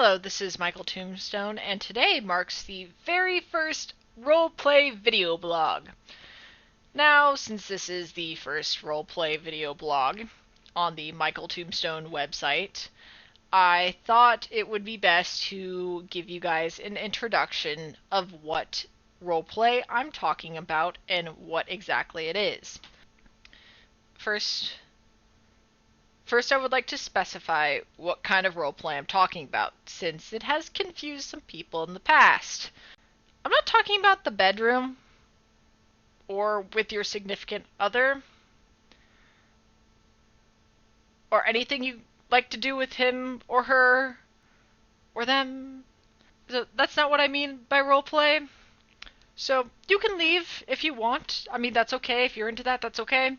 Hello, this is Michael Tombstone, and today marks the very first roleplay video blog. Now, since this is the first roleplay video blog on the Michael Tombstone website, I thought it would be best to give you guys an introduction of what roleplay I'm talking about and what exactly it is. First, I would like to specify what kind of roleplay I'm talking about, since it has confused some people in the past. I'm not talking about the bedroom, or with your significant other, or anything you like to do with him, or her, or them. So that's not what I mean by roleplay. So you can leave if you want. I mean, that's okay. If you're into that, that's okay.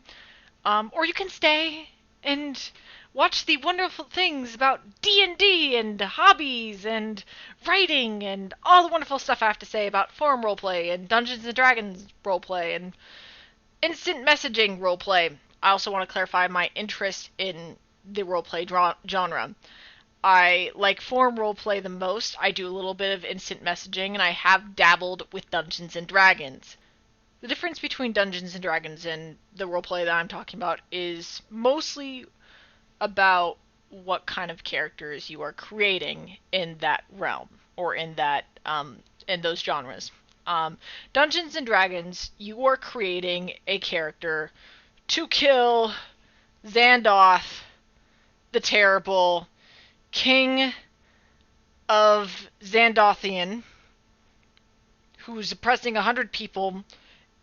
Or you can stay and watch the wonderful things about D&D and hobbies and writing and all the wonderful stuff I have to say about forum roleplay and Dungeons & Dragons roleplay and instant messaging roleplay. I also want to clarify my interest in the roleplay genre. I like forum roleplay the most. I do a little bit of instant messaging, and I have dabbled with Dungeons & Dragons. The difference between Dungeons & Dragons and the roleplay that I'm talking about is mostly about what kind of characters you are creating in that realm, or in that in those genres. Dungeons & Dragons, you are creating a character to kill Xandoth, the Terrible, King of Xandothian, who's oppressing 100 people,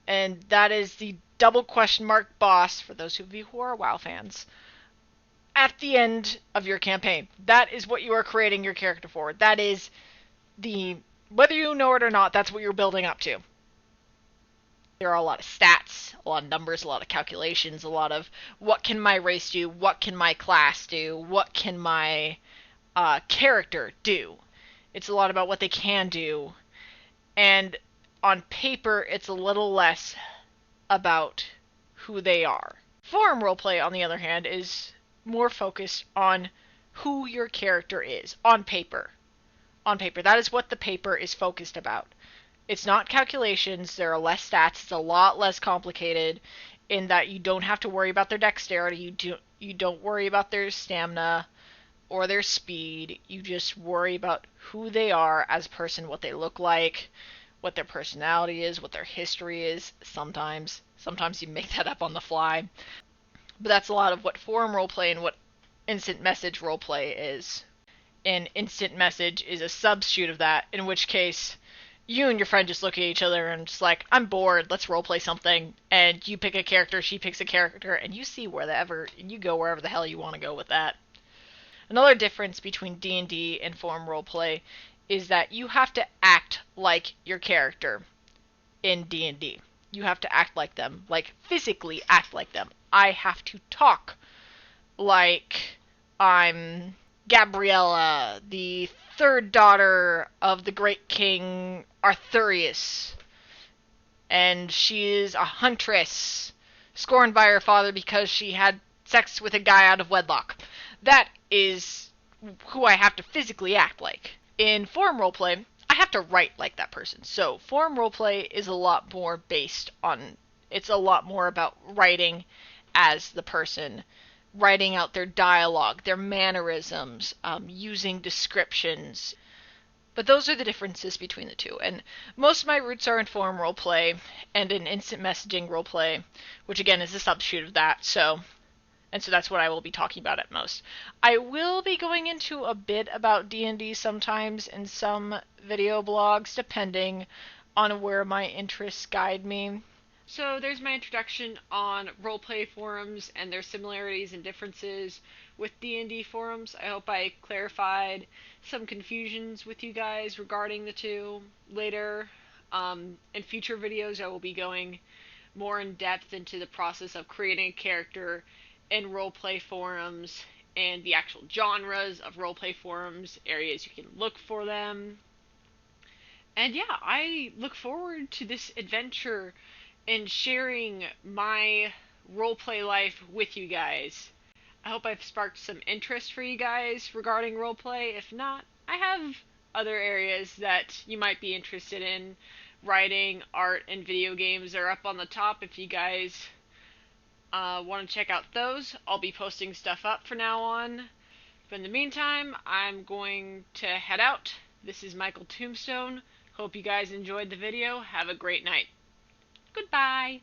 and that is the double question mark boss, for those of you who are WoW fans, at the end of your campaign. That is what you are creating your character for. That is whether you know it or not, that's what you're building up to. There are a lot of stats, a lot of numbers, a lot of calculations, a lot of what can my race do, what can my class do, what can my character do. It's a lot about what they can do, and on paper it's a little less about who they are. Forum roleplay, on the other hand, is more focused on who your character is, on paper. On paper. That is what the paper is focused about. It's not calculations, there are less stats, it's a lot less complicated in that you don't have to worry about their dexterity, you don't worry about their stamina or their speed, you just worry about who they are as a person, what they look like, what their personality is, what their history is. Sometimes you make that up on the fly. But that's a lot of what forum roleplay and what instant message roleplay is. And instant message is a substitute of that, in which case you and your friend just look at each other and just like, I'm bored, let's roleplay something. And you pick a character, she picks a character, and you see you go wherever the hell you want to go with that. Another difference between D&D and forum roleplay is that you have to act like your character in D&D. You have to act like them, like physically act like them. I have to talk like I'm Gabriella, the third daughter of the great king Arthurius, and she is a huntress, scorned by her father because she had sex with a guy out of wedlock. That is who I have to physically act like. In forum roleplay, I have to write like that person. So forum roleplay is a lot more it's a lot more about writing as the person, writing out their dialogue, their mannerisms, using descriptions. But those are the differences between the two. And most of my roots are in forum roleplay and in instant messaging roleplay, which again is a substitute of that. So that's what I will be talking about at most. I will be going into a bit about D&D sometimes in some video blogs, depending on where my interests guide me. So there's my introduction on roleplay forums and their similarities and differences with D&D forums. I hope I clarified some confusions with you guys regarding the two. Later, in future videos, I will be going more in depth into the process of creating a character in roleplay forums and the actual genres of roleplay forums, areas you can look for them. And yeah, I look forward to this adventure and sharing my roleplay life with you guys. I hope I've sparked some interest for you guys regarding roleplay. If not, I have other areas that you might be interested in. Writing, art, and video games are up on the top if you guys want to check out those. I'll be posting stuff up from now on. But in the meantime, I'm going to head out. This is Michael Tombstone. Hope you guys enjoyed the video. Have a great night. Goodbye.